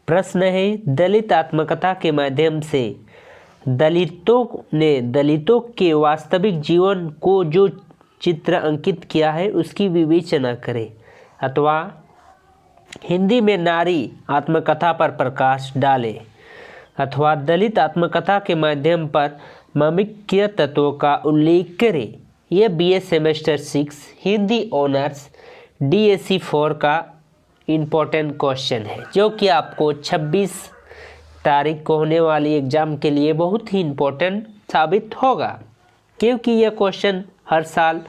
प्रश्न है, दलित आत्मकथा के माध्यम से दलितों के वास्तविक जीवन को जो चित्र अंकित किया है उसकी विवेचना करें। अथवा हिंदी में नारी आत्मकथा पर प्रकाश डालें। अथवा दलित आत्मकथा के माध्यम पर मामिक्य तत्वों का उल्लेख करें। यह BA semester 6 Hindi honours DSC 4 का इम्पोर्टेंट क्वेश्चन है, जो कि आपको 26 तारीख को होने वाली एग्ज़ाम के लिए बहुत ही इम्पोर्टेंट साबित होगा, क्योंकि यह क्वेश्चन हर साल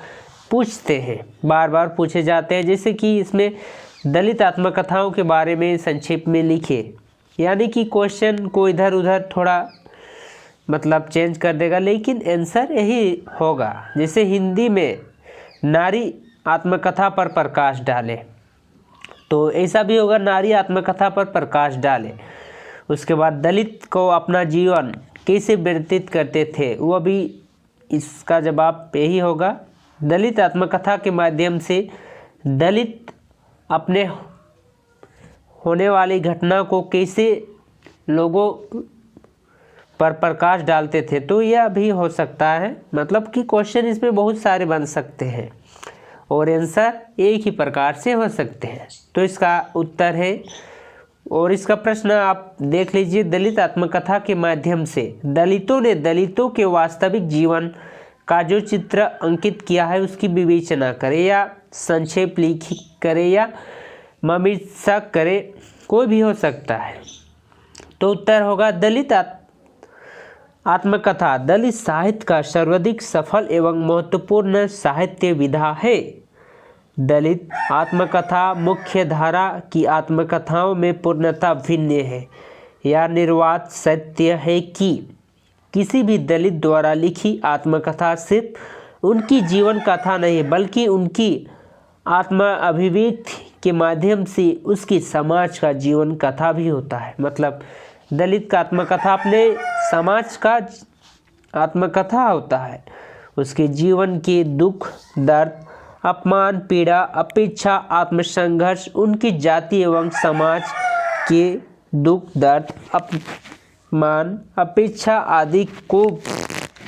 पूछते हैं, बार बार पूछे जाते हैं। जैसे कि इसमें दलित आत्मकथाओं के बारे में संक्षेप में लिखे, यानी कि क्वेश्चन को इधर उधर थोड़ा मतलब चेंज कर देगा, लेकिन आंसर यही होगा। जैसे हिंदी में नारी आत्मकथा पर प्रकाश डाले, तो ऐसा भी होगा, नारी आत्मकथा पर प्रकाश डाले। उसके बाद दलित को अपना जीवन कैसे व्यतीत करते थे, वह भी इसका जवाब यही होगा। दलित आत्मकथा के माध्यम से दलित अपने होने वाली घटना को कैसे लोगों पर प्रकाश डालते थे, तो यह भी हो सकता है। मतलब कि क्वेश्चन इसमें बहुत सारे बन सकते हैं और आंसर एक ही प्रकार से हो सकते हैं। तो इसका उत्तर है, और इसका प्रश्न आप देख लीजिए, दलित आत्मकथा के माध्यम से दलितों ने दलितों के वास्तविक जीवन का जो चित्र अंकित किया है उसकी विवेचना करें, या संक्षेप लिख करें, या मीमांसा करें, कोई भी हो सकता है। तो उत्तर होगा दलित आत्मकथा दलित साहित्य का सर्वाधिक सफल एवं महत्वपूर्ण साहित्य विधा है। दलित आत्मकथा मुख्य धारा की आत्मकथाओं में पूर्णतः भिन्न है। यह निर्वात सत्य है कि किसी भी दलित द्वारा लिखी आत्मकथा सिर्फ उनकी जीवन कथा नहीं, बल्कि उनकी आत्मा अभिव्यक्ति के माध्यम से उसकी समाज का जीवन कथा भी होता है। मतलब दलित का आत्मकथा अपने समाज का आत्मकथा होता है, उसके जीवन के दुख, दर्द, अपमान, पीड़ा, अपेक्षा, आत्मसंघर्ष, उनकी जाति एवं समाज के दुख, दर्द, अपमान, अपेक्षा आदि को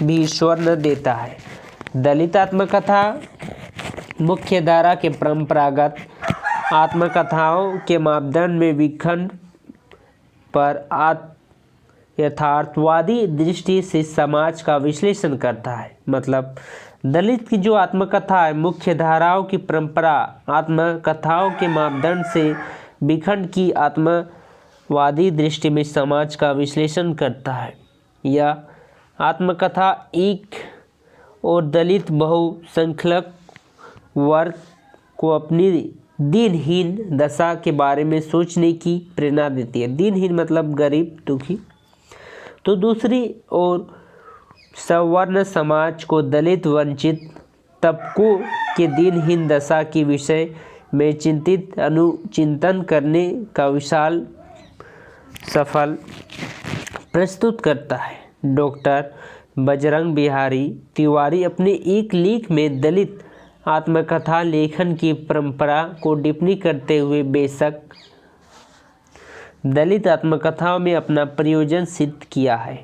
भी स्वर्ण देता है। दलित आत्मकथा मुख्य धारा के परंपरागत आत्मकथाओं के मापदंड में विखंड पर यथार्थवादी दृष्टि से समाज का विश्लेषण करता है। मतलब दलित की जो आत्मकथा है मुख्य धाराओं की परंपरा आत्मकथाओं के मापदंड से विखंड की आत्मवादी दृष्टि में समाज का विश्लेषण करता है। यह आत्मकथा एक और दलित बहुसंख्यक वर्ग को अपनी दीनहीन दशा के बारे में सोचने की प्रेरणा देती है। दीनहीन मतलब गरीब, दुखी। तो दूसरी ओर सवर्ण समाज को दलित वंचित तबकों के दीनहीन दशा के विषय में चिंतित अनुचिंतन करने का विशाल सफल प्रस्तुत करता है। डॉक्टर बजरंग बिहारी तिवारी अपने एक लेख में दलित आत्मकथा लेखन की परंपरा को टिप्पणी करते हुए बेशक दलित आत्मकथाओं में अपना प्रयोजन सिद्ध किया है।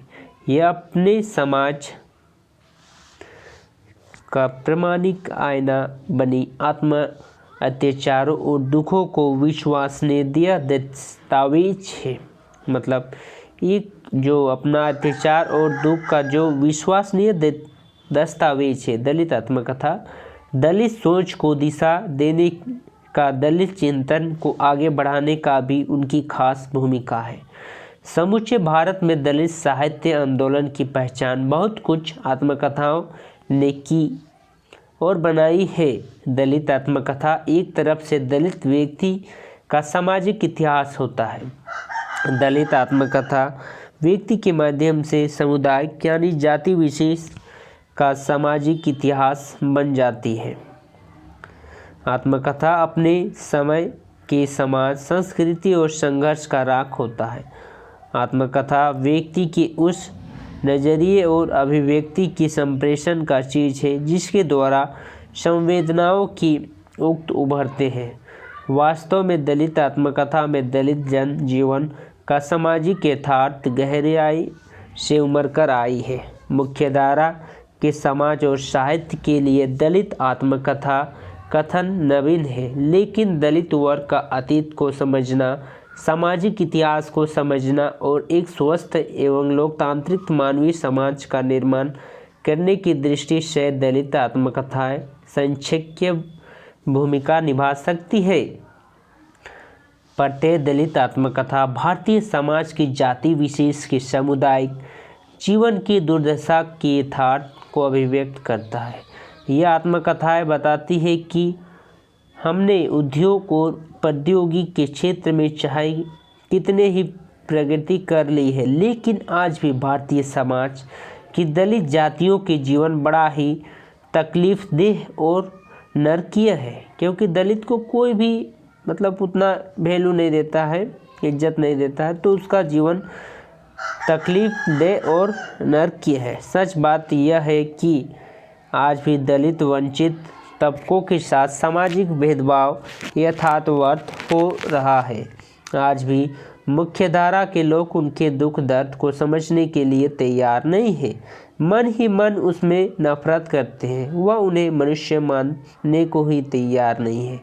यह अपने समाज का प्रामाणिक आईना बनी आत्म अत्याचारों और दुखों को विश्वसनीय दस्तावेज है। मतलब एक जो अपना अत्याचार और दुख का जो विश्वसनीय दस्तावेज है दलित आत्मकथा, दलित सोच को दिशा देने का, दलित चिंतन को आगे बढ़ाने का भी उनकी खास भूमिका है। समूचे भारत में दलित साहित्य आंदोलन की पहचान बहुत कुछ आत्मकथाओं ने की और बनाई है। दलित आत्मकथा एक तरफ से दलित व्यक्ति का सामाजिक इतिहास होता है। दलित आत्मकथा व्यक्ति के माध्यम से समुदाय यानी जाति विशेष का सामाजिक इतिहास बन जाती है। आत्मकथा अपने समय के समाज, संस्कृति और संघर्ष का राख होता है। आत्मकथा व्यक्ति के उस नज़रिए और अभिव्यक्ति की संप्रेषण का चीज़ है जिसके द्वारा संवेदनाओं की उक्त उभरते हैं। वास्तव में दलित आत्मकथा में दलित जन जीवन का सामाजिक यथार्थ गहराई से उमड़ कर आई है। मुख्यधारा के समाज और साहित्य के लिए दलित आत्मकथा कथन नवीन है, लेकिन दलित वर्ग का अतीत को समझना, सामाजिक इतिहास को समझना और एक स्वस्थ एवं लोकतांत्रिक मानवीय समाज का निर्माण करने की दृष्टि से दलित आत्मकथाएं सांख्यिकीय भूमिका निभा सकती है। प्रत्येक दलित आत्मकथा भारतीय समाज की जाति विशेष के सामुदायिक जीवन की दुर्दशा के यथार्थ को अभिव्यक्त करता है। यह आत्मकथाएं बताती है कि हमने उद्योग और प्रौद्योगिकी के क्षेत्र में चाहे कितने ही प्रगति कर ली है, लेकिन आज भी भारतीय समाज की दलित जातियों के जीवन बड़ा ही तकलीफदेह और नरकीय है, क्योंकि दलित को कोई भी उतना वैल्यू नहीं देता है, इज्जत नहीं देता है, तो उसका जीवन तकलीफदेह और नरकीय है। सच बात यह है कि आज भी दलित वंचित तबकों के साथ सामाजिक भेदभाव यथार्थवत हो रहा है। आज भी मुख्यधारा के लोग उनके दुख दर्द को समझने के लिए तैयार नहीं है। मन ही मन उसमें नफरत करते हैं। वह उन्हें मनुष्य मानने को ही तैयार नहीं है।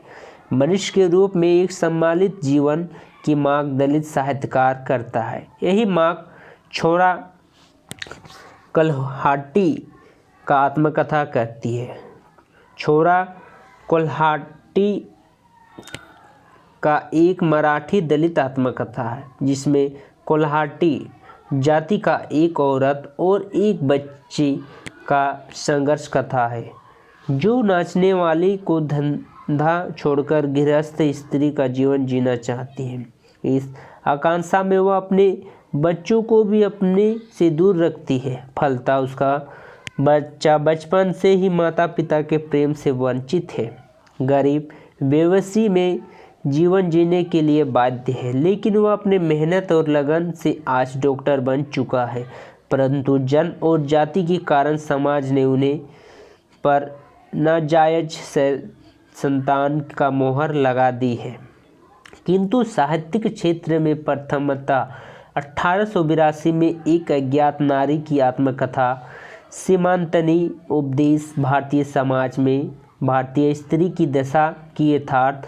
मनुष्य के रूप में एक सम्मानित जीवन की मांग दलित साहित्यकार करता है। यही मांग छोरा कोल्हाटी का आत्मकथा करती है। छोरा कोल्हाटी का एक मराठी दलित आत्मकथा है, जिसमें कोल्हाटी जाति का एक औरत और एक बच्ची का संघर्ष कथा है, जो नाचने वाली को धंधा छोड़कर गृहस्थ स्त्री का जीवन जीना चाहती है। इस आकांक्षा में वह अपने बच्चों को भी अपने से दूर रखती है। फलता उसका बच्चा बचपन से ही माता पिता के प्रेम से वंचित है। गरीब बेबसी में जीवन जीने के लिए बाध्य है, लेकिन वह अपने मेहनत और लगन से आज डॉक्टर बन चुका है, परंतु जन्म और जाति के कारण समाज ने उन्हें पर नाजायज संतान का मोहर लगा दी है। किंतु साहित्यिक क्षेत्र में प्रथमतः 1882 में एक अज्ञात नारी की आत्मकथा सीमांतनी उपदेश भारतीय समाज में भारतीय स्त्री की दशा की यथार्थ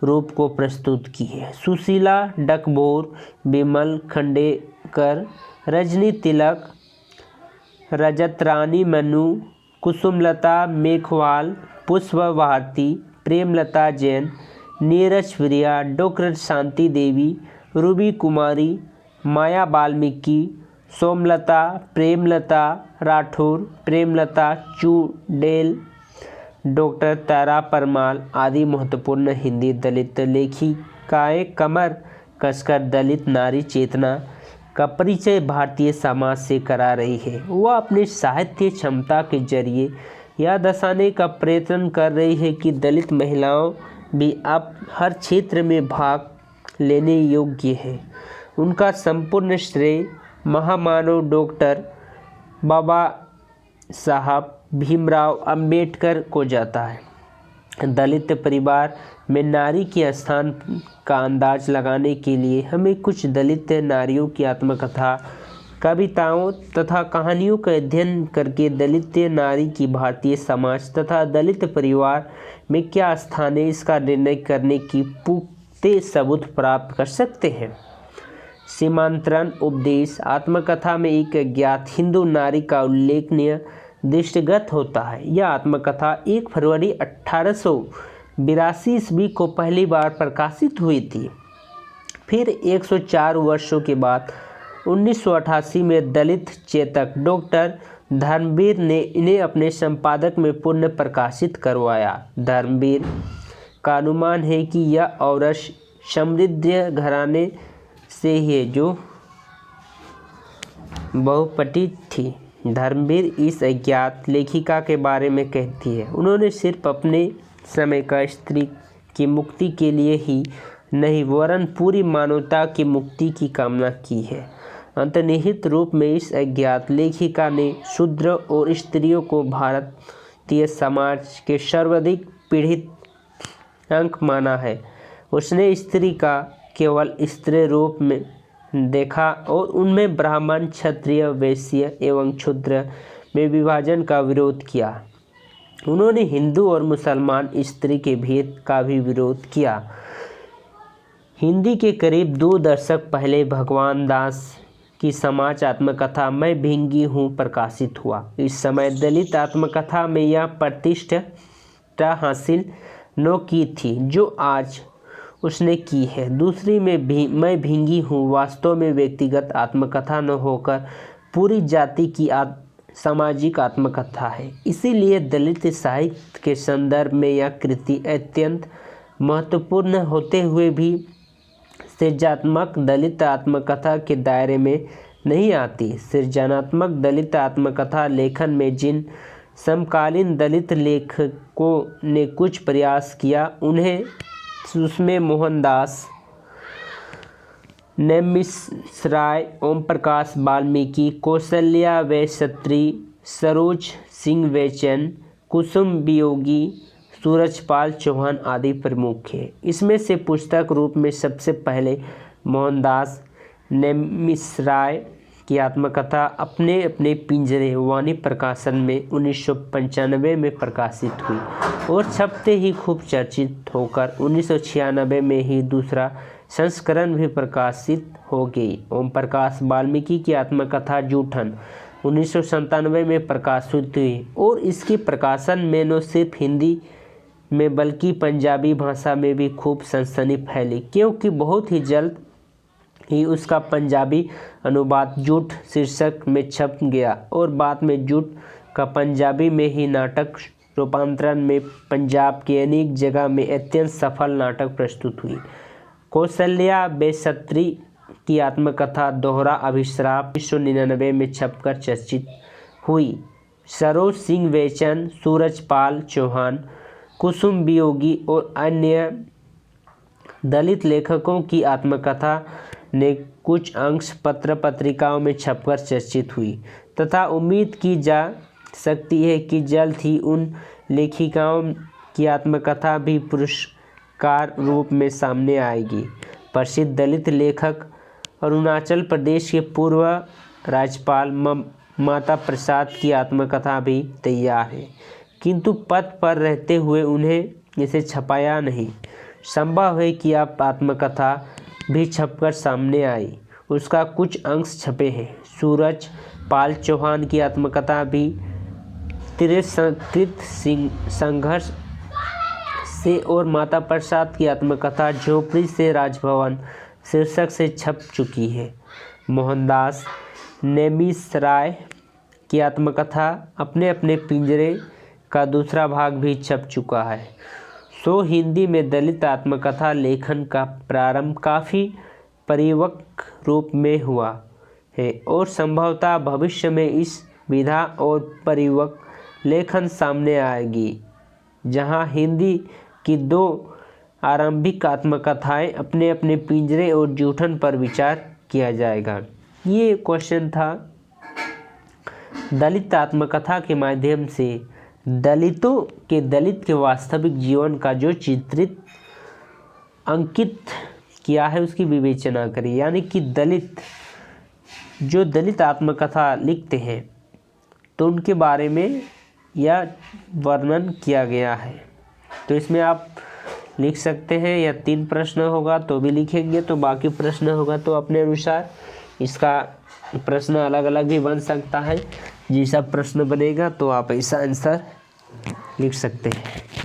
रूप को प्रस्तुत की है। सुशीला डकबोर, बिमल खंडेकर, रजनी तिलक, रजतरानी मनु, कुसुमलता मेघवाल, पुष्प भारती, प्रेमलता जैन, नीरज प्रिया, डॉक्टर शांति देवी, रूबी कुमारी, माया वाल्मीकि, सोमलता, प्रेमलता राठौर, प्रेमलता चुड़ैल, डॉक्टर तारा परमाल आदि महत्वपूर्ण हिंदी दलित लेखिकाएं कमर कसकर दलित नारी चेतना का परिचय भारतीय समाज से करा रही है। वह अपनी साहित्य क्षमता के जरिए यह दर्शाने का प्रयत्न कर रही है कि दलित महिलाओं भी अब हर क्षेत्र में भाग लेने योग्य है। उनका संपूर्ण श्रेय महामानव डॉक्टर बाबा साहब भीमराव अंबेडकर को जाता है। दलित परिवार में नारी के स्थान का अंदाज लगाने के लिए हमें कुछ दलित नारियों की आत्मकथा, कविताओं तथा कहानियों का अध्ययन करके दलित नारी की भारतीय समाज तथा दलित परिवार में क्या स्थान है, इसका निर्णय करने की पुख्ते सबूत प्राप्त कर सकते हैं। सीमांतरण उपदेश आत्मकथा में एक अज्ञात हिंदू नारी का उल्लेखनीय दृष्टिगत होता है। यह आत्मकथा 1 फरवरी 1882 ईस्वी को पहली बार प्रकाशित हुई थी। फिर 104 वर्षों के बाद 1988 में दलित चेतक डॉक्टर धर्मवीर ने इन्हें अपने संपादक में पुनः प्रकाशित करवाया। धर्मवीर का अनुमान है कि यह औरत समृद्ध घराने से ही है जो बहुपठित थी। धर्मवीर इस अज्ञात लेखिका के बारे में कहती है, उन्होंने सिर्फ अपने समय का स्त्री की मुक्ति के लिए ही नहीं वरन पूरी मानवता की मुक्ति की कामना की है। अंतर्निहित रूप में इस अज्ञात लेखिका ने शूद्र और स्त्रियों को भारतीय समाज के सर्वाधिक पीड़ित अंग माना है। उसने स्त्री का केवल स्त्री रूप में देखा और उनमें ब्राह्मण, क्षत्रिय, वैश्य एवं शूद्र में विभाजन का विरोध किया। उन्होंने हिंदू और मुसलमान स्त्री के भेद का भी विरोध किया। हिंदी के करीब 2 दशक पहले भगवान दास की समाज आत्मकथा मैं भींगी हूँ प्रकाशित हुआ। इस समय दलित आत्मकथा में यह प्रतिष्ठा हासिल न की थी जो आज उसने की है। दूसरी में मैं भींगी हूँ वास्तव में व्यक्तिगत आत्मकथा न होकर पूरी जाति की सामाजिक आत्मकथा है। इसीलिए दलित साहित्य के संदर्भ में यह कृति अत्यंत महत्वपूर्ण होते हुए भी सृजनात्मक दलित आत्मकथा के दायरे में नहीं आती। सृजनात्मक दलित आत्मकथा लेखन में जिन समकालीन दलित लेखकों ने कुछ प्रयास किया उसमें मोहनदास, नेमिषराय, ओम प्रकाश वाल्मीकि, कौशल्या वैशात्री, सरोज सिंह बेचैन, कुसुम वियोगी, सूरजपाल चौहान आदि प्रमुख हैं। इसमें से पुस्तक रूप में सबसे पहले मोहनदास नेमिषराय की आत्मकथा अपने अपने पिंजरे वाणी प्रकाशन में 1995 में प्रकाशित हुई और छपते ही खूब चर्चित होकर 1996 में ही दूसरा संस्करण भी प्रकाशित हो गई। ओम प्रकाश वाल्मीकि की आत्मकथा जूठन 1997 में प्रकाशित हुई और इसके प्रकाशन में न सिर्फ हिंदी में बल्कि पंजाबी भाषा में भी खूब सनसनी फैली, क्योंकि बहुत ही जल्द ही उसका पंजाबी अनुवाद जूठ शीर्षक में छप गया और बाद में जूठ का पंजाबी में ही नाटक रूपांतरण में पंजाब के अनेक जगह में अत्यंत सफल नाटक प्रस्तुत हुई। कौशल्या वैशात्री की आत्मकथा दोहरा अभिश्राप 1999 में छपकर चर्चित हुई। सरोज सिंह बेचैन, सूरजपाल चौहान, कुसुम वियोगी और अन्य दलित लेखकों की आत्मकथा ने कुछ अंश पत्र पत्रिकाओं में छपकर चर्चित हुई तथा उम्मीद की जा सकती है कि जल्द ही उन लेखिकाओं की आत्मकथा भी पुरस्कार रूप में सामने आएगी। प्रसिद्ध दलित लेखक अरुणाचल प्रदेश के पूर्व राज्यपाल माता प्रसाद की आत्मकथा भी तैयार है, किंतु पद पर रहते हुए उन्हें इसे छपाया नहीं। संभव है कि अब आत्मकथा भी छपकर सामने आई, उसका कुछ अंश छपे हैं। सूरज पाल चौहान की आत्मकथा भी तिरस्कृत संघर्ष से और माता प्रसाद की आत्मकथा झोपड़ी से राजभवन शीर्षक से छप चुकी है। मोहनदास नेमिषराय की आत्मकथा अपने अपने पिंजरे का दूसरा भाग भी छप चुका है। सो हिंदी में दलित आत्मकथा लेखन का प्रारंभ काफ़ी परिपक्व रूप में हुआ है और संभवतः भविष्य में इस विधा और परिपक्व लेखन सामने आएगी, जहां हिंदी की 2 आरंभिक आत्मकथाएं अपने अपने पिंजरे और जूठन पर विचार किया जाएगा। ये क्वेश्चन था दलित आत्मकथा के माध्यम से दलित के वास्तविक जीवन का जो चित्रित अंकित किया है उसकी विवेचना करें। यानी कि दलित आत्मकथा लिखते हैं तो उनके बारे में यह वर्णन किया गया है। तो इसमें आप लिख सकते हैं, या 3 प्रश्न होगा तो भी लिखेंगे, तो बाकी प्रश्न होगा तो अपने अनुसार इसका प्रश्न अलग अलग भी बन सकता है। जैसा प्रश्न बनेगा तो आप ऐसा आंसर लिख सकते हैं।